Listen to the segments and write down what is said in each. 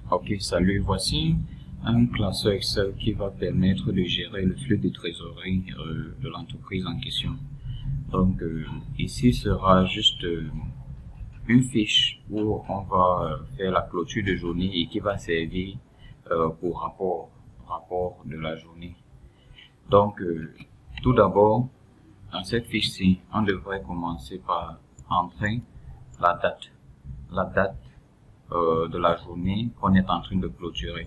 Ok, salut, voici un classeur Excel qui va permettre de gérer le flux de trésorerie de l'entreprise en question. Donc ici sera juste une fiche où on va faire la clôture de journée et qui va servir pour rapport de la journée. Donc tout d'abord, dans cette fiche-ci, on devrait commencer par entrer la date de la journée qu'on est en train de clôturer.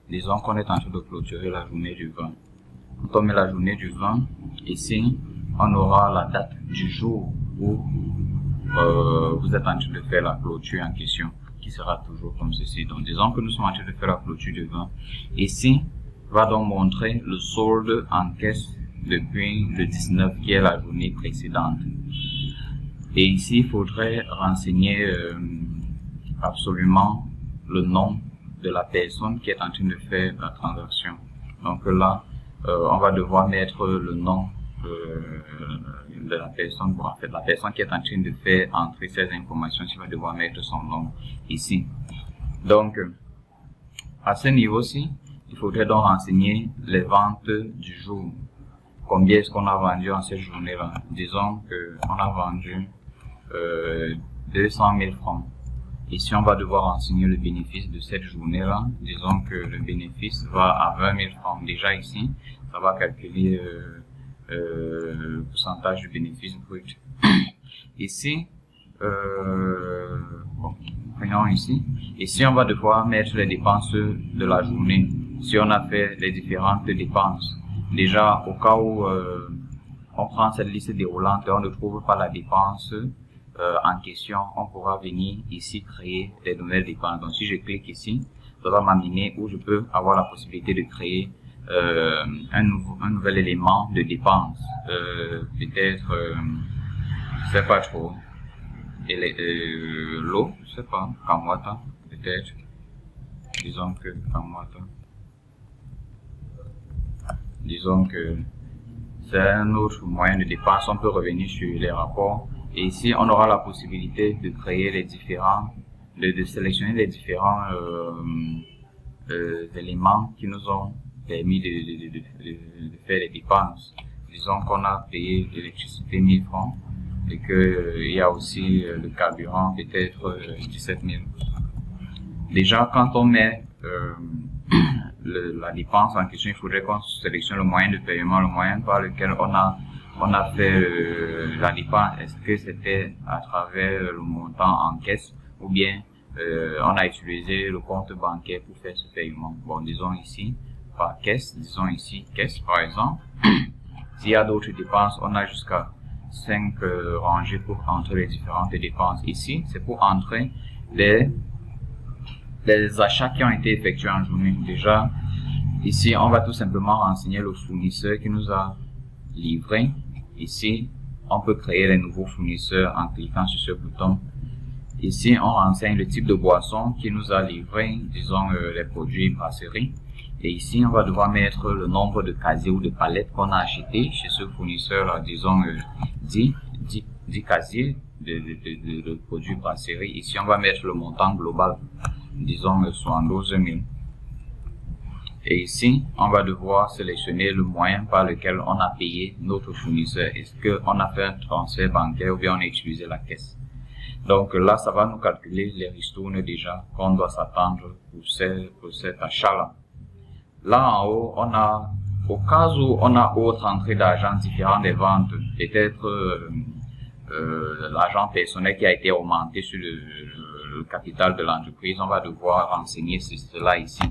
Disons qu'on est en train de clôturer la journée du 20. Quand on met la journée du 20, ici, on aura la date du jour où vous êtes en train de faire la clôture en question, qui sera toujours comme ceci. Donc, disons que nous sommes en train de faire la clôture du 20. Ici, va donc montrer le solde en caisse depuis le 19, qui est la journée précédente. Et ici, il faudrait renseigner absolument le nom de la personne qui est en train de faire la transaction. Donc là, on va devoir mettre le nom de la personne. Bon, en fait, la personne qui est en train de faire entrer ces informations, il va devoir mettre son nom ici. Donc, à ce niveau-ci, il faudrait donc renseigner les ventes du jour. Combien est-ce qu'on a vendu en cette journée-là? Disons qu'on a vendu 200 000 francs. Ici, on va devoir renseigner le bénéfice de cette journée-là. Disons que le bénéfice va à 20 000 francs. Déjà ici, ça va calculer le pourcentage du bénéfice brut. Ici, bon, prenons ici. Ici, on va devoir mettre les dépenses de la journée. Si on a fait les différentes dépenses. Déjà, au cas où on prend cette liste déroulante et on ne trouve pas la dépense en question, on pourra venir ici créer des nouvelles dépenses. Donc si je clique ici, ça va m'amener où je peux avoir la possibilité de créer un nouvel élément de dépense. Peut-être, je sais pas trop, l'eau, je sais pas, Kamwata, peut-être, disons que Kamwata, disons que c'est un autre moyen de dépense. On peut revenir sur les rapports. Et ici, on aura la possibilité de créer les différents, de sélectionner les différents éléments qui nous ont permis de faire les dépenses. Disons qu'on a payé l'électricité 1000 francs et qu'il y a aussi le carburant peut-être 17 000. Déjà, quand on met la dépense en question, il faudrait qu'on sélectionne le moyen de paiement, le moyen par lequel on a fait la dépense. Est-ce que c'était à travers le montant en caisse ou bien on a utilisé le compte bancaire pour faire ce paiement. Bon, disons ici par caisse, disons ici caisse par exemple. S'il y a d'autres dépenses, on a jusqu'à 5 rangées pour entrer les différentes dépenses. Ici, c'est pour entrer les achats qui ont été effectués en journée. Déjà, ici, on va tout simplement renseigner le fournisseur qui nous a livré. Ici, on peut créer les nouveaux fournisseurs en cliquant sur ce bouton. Ici, on renseigne le type de boisson qui nous a livré, disons les produits brasserie. Et ici, on va devoir mettre le nombre de casiers ou de palettes qu'on a acheté chez ce fournisseur, disons 10 casiers de produits brasserie. Ici, on va mettre le montant global, disons 72 000. Et ici, on va devoir sélectionner le moyen par lequel on a payé notre fournisseur. Est-ce qu'on a fait un transfert bancaire ou bien on a utilisé la caisse? Donc là, ça va nous calculer les ristournes déjà qu'on doit s'attendre pour cet achat-là. Là en haut, on a, au cas où on a autre entrée d'argent différent des ventes, peut-être l'argent personnel qui a été augmenté sur le capital de l'entreprise, on va devoir renseigner cela ici.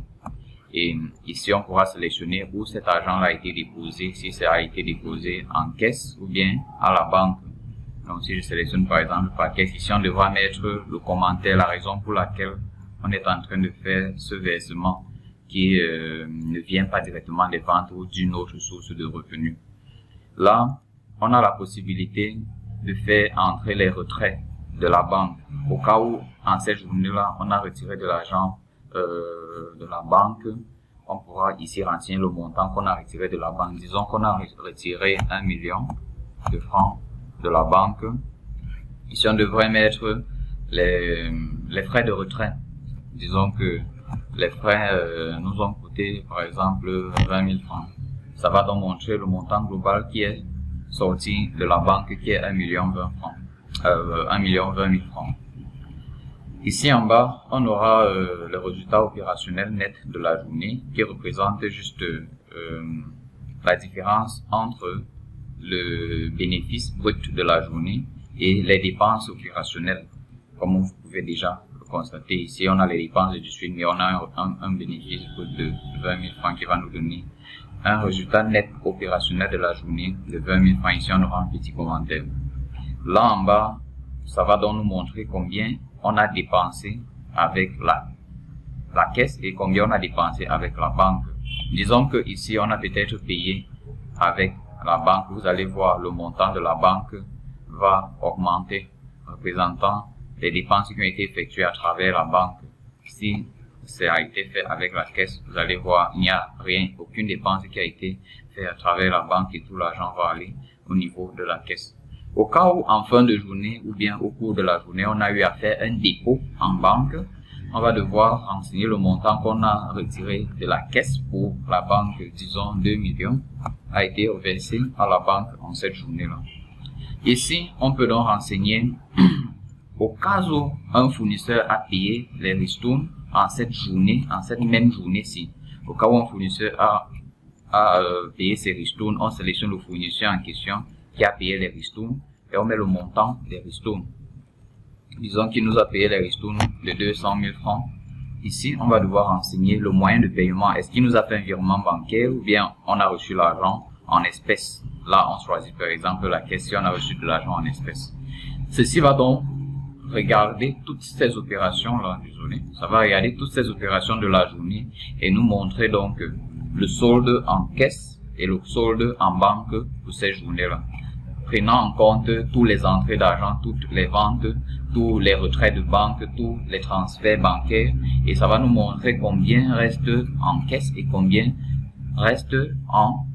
Et ici, on pourra sélectionner où cet argent a été déposé, si ça a été déposé en caisse ou bien à la banque. Donc, si je sélectionne par exemple par caisse, ici, on devra mettre le commentaire, la raison pour laquelle on est en train de faire ce versement qui ne vient pas directement des ventes ou d'une autre source de revenus. Là, on a la possibilité de faire entrer les retraits de la banque. Au cas où, en cette journée-là, on a retiré de l'argent de la banque, on pourra ici renseigner le montant qu'on a retiré de la banque. Disons qu'on a retiré 1 million de francs de la banque. Ici, on devrait mettre les frais de retrait. Disons que les frais nous ont coûté par exemple 20 000 francs. Ça va donc montrer le montant global qui est sorti de la banque, qui est 1 million 20 francs, 1 million 20 000 francs. Ici en bas, on aura le résultat opérationnel net de la journée qui représente juste la différence entre le bénéfice brut de la journée et les dépenses opérationnelles. Comme vous pouvez déjà le constater ici, on a les dépenses de suite, mais on a un bénéfice brut de 20 000 francs qui va nous donner un résultat net opérationnel de la journée de 20 000 francs. Ici, on aura un petit commentaire. Là en bas, ça va donc nous montrer combien on a dépensé avec la caisse et combien on a dépensé avec la banque. Disons que ici, on a peut-être payé avec la banque. Vous allez voir le montant de la banque va augmenter, représentant les dépenses qui ont été effectuées à travers la banque. Si ça a été fait avec la caisse, vous allez voir, il n'y a rien, aucune dépense qui a été faite à travers la banque et tout l'argent va aller au niveau de la caisse. Au cas où, en fin de journée ou bien au cours de la journée, on a eu à faire un dépôt en banque, on va devoir renseigner le montant qu'on a retiré de la caisse pour la banque, disons 2 millions, a été reversé à la banque en cette journée-là. Ici, on peut donc renseigner au cas où un fournisseur a payé les ristournes en cette journée, en cette même journée-ci. Au cas où un fournisseur a payé ses ristournes, on sélectionne le fournisseur en question qui a payé les ristournes et on met le montant des ristournes. Disons qu'il nous a payé les ristournes de 200 000 francs. Ici, on va devoir renseigner le moyen de paiement. Est-ce qu'il nous a fait un virement bancaire ou bien on a reçu l'argent en espèces? Là, on choisit par exemple la caisse si on a reçu de l'argent en espèces. Ceci va donc regarder toutes ces opérations là, désolé, ça va regarder toutes ces opérations de la journée et nous montrer donc le solde en caisse et le solde en banque pour ces journées-là, prenant en compte tous les entrées d'argent, toutes les ventes, tous les retraits de banque, tous les transferts bancaires, et ça va nous montrer combien reste en caisse et combien reste en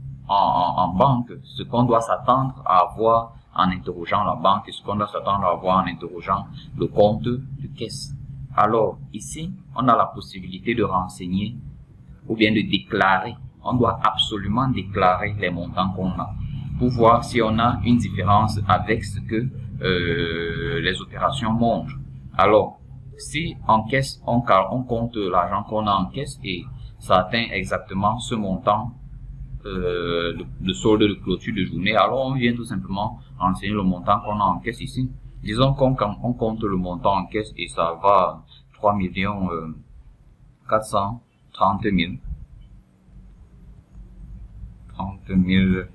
banque, ce qu'on doit s'attendre à avoir en interrogeant la banque et ce qu'on doit s'attendre à avoir en interrogeant le compte de caisse. Alors ici, on a la possibilité de renseigner ou bien de déclarer. On doit absolument déclarer les montants qu'on a pour voir si on a une différence avec ce que les opérations montrent. Alors, si en caisse, on compte l'argent qu'on a en caisse et ça atteint exactement ce montant de solde de clôture de journée, alors on vient tout simplement renseigner le montant qu'on a en caisse ici. Disons qu'on compte le montant en caisse et ça va 3 430 000. 30 000.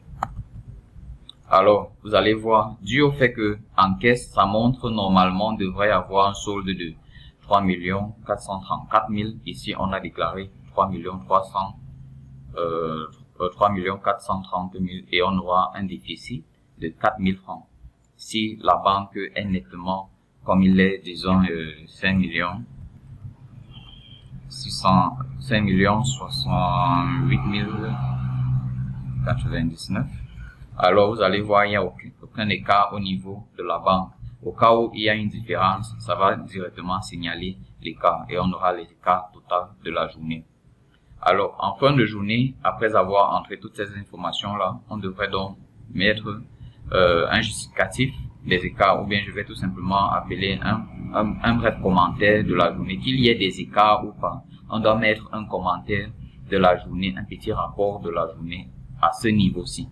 Alors, vous allez voir, dû au fait que en caisse, ça montre normalement devrait avoir un solde de 3 434 000. Ici, on a déclaré 3 430 000 et on aura un déficit de 4 000 francs. Si la banque est nettement, comme il est, disons, 5 68 099, alors vous allez voir, il n'y a aucun écart au niveau de la banque. Au cas où il y a une différence, ça va directement signaler l'écart et on aura l'écart total de la journée. Alors, en fin de journée, après avoir entré toutes ces informations-là, on devrait donc mettre un justificatif des écarts, ou bien je vais tout simplement appeler un bref commentaire de la journée, qu'il y ait des écarts ou pas. On doit mettre un commentaire de la journée, un petit rapport de la journée à ce niveau-ci.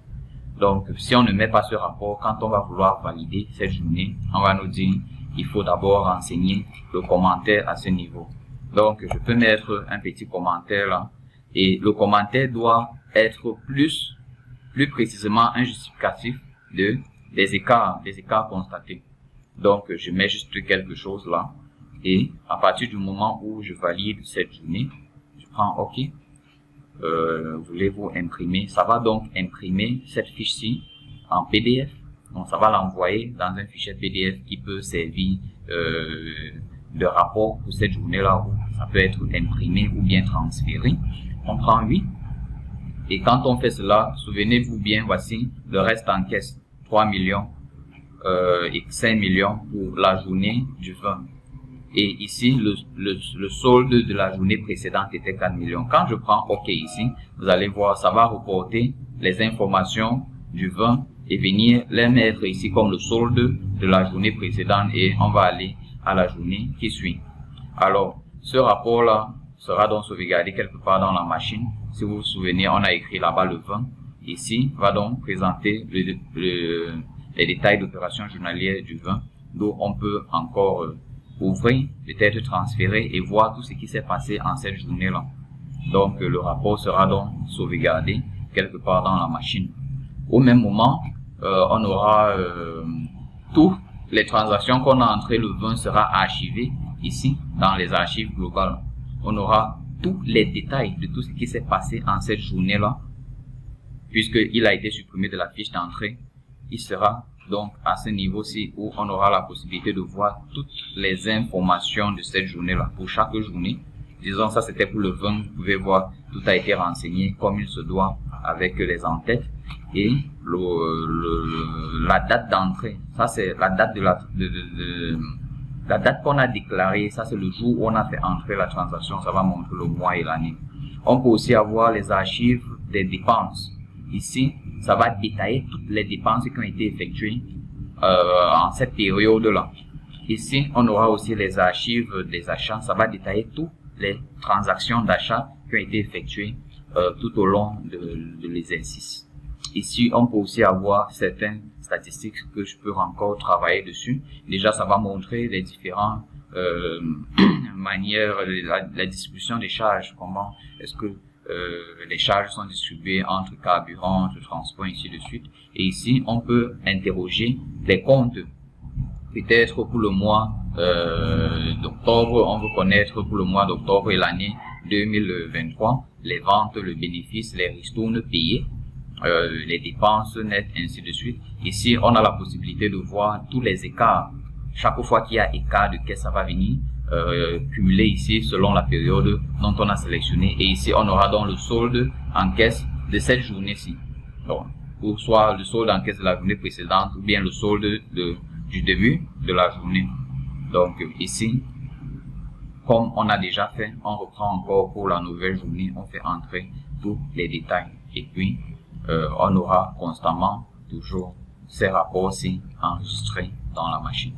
Donc, si on ne met pas ce rapport, quand on va vouloir valider cette journée, on va nous dire il faut d'abord renseigner le commentaire à ce niveau. Donc, je peux mettre un petit commentaire là, et le commentaire doit être plus précisément un justificatif des écarts constatés. Donc, je mets juste quelque chose là, et à partir du moment où je valide cette journée, je prends OK. Voulez-vous imprimer? Ça va donc imprimer cette fiche-ci en PDF. Donc, ça va l'envoyer dans un fichier PDF qui peut servir de rapport pour cette journée-là, où ça peut être imprimé ou bien transféré. On prend 8. Et quand on fait cela, souvenez-vous bien, voici le reste en caisse. 3 millions et 5 millions pour la journée du 20. Et ici, le solde de la journée précédente était 4 millions. Quand je prends OK ici, vous allez voir, ça va reporter les informations du 20 et venir les mettre ici comme le solde de la journée précédente et on va aller à la journée qui suit. Alors, ce rapport-là sera donc sauvegardé quelque part dans la machine. Si vous vous souvenez, on a écrit là-bas le 20. Ici, va donc présenter les détails d'opération journalière du 20, d'où on peut encore ouvrir, peut-être transférer et voir tout ce qui s'est passé en cette journée-là. Donc, le rapport sera donc sauvegardé quelque part dans la machine. Au même moment, on aura toutes les transactions qu'on a entrées le 20 sera archivé ici dans les archives globales. On aura tous les détails de tout ce qui s'est passé en cette journée-là, puisqu'il a été supprimé de la fiche d'entrée. Il sera donc à ce niveau-ci où on aura la possibilité de voir toutes les informations de cette journée-là pour chaque journée. Disons ça c'était pour le 20, vous pouvez voir tout a été renseigné comme il se doit avec les en-têtes et la date d'entrée. Ça c'est la date de la date qu'on a déclarée. Ça c'est le jour où on a fait entrer la transaction. Ça va montrer le mois et l'année. On peut aussi avoir les archives des dépenses. Ici, ça va détailler toutes les dépenses qui ont été effectuées en cette période-là. Ici, on aura aussi les archives des achats. Ça va détailler toutes les transactions d'achat qui ont été effectuées tout au long de l'exercice. Ici, on peut aussi avoir certaines statistiques que je peux encore travailler dessus. Déjà, ça va montrer les différentes manières, la distribution des charges. Comment est-ce que les charges sont distribuées entre carburant, entre transport, ainsi de suite. Et ici, on peut interroger les comptes. Peut-être pour le mois d'octobre, on veut connaître pour le mois d'octobre et l'année 2023, les ventes, le bénéfice, les ristournes payées, les dépenses nettes, ainsi de suite. Ici, on a la possibilité de voir tous les écarts. Chaque fois qu'il y a écart de caisse, ça va venir cumulé ici selon la période dont on a sélectionné, et ici on aura donc le solde en caisse de cette journée-ci, ou soit le solde en caisse de la journée précédente ou bien le solde du début de la journée. Donc ici, comme on a déjà fait, on reprend encore pour la nouvelle journée, on fait entrer tous les détails et puis on aura constamment toujours ces rapports-ci enregistrés dans la machine.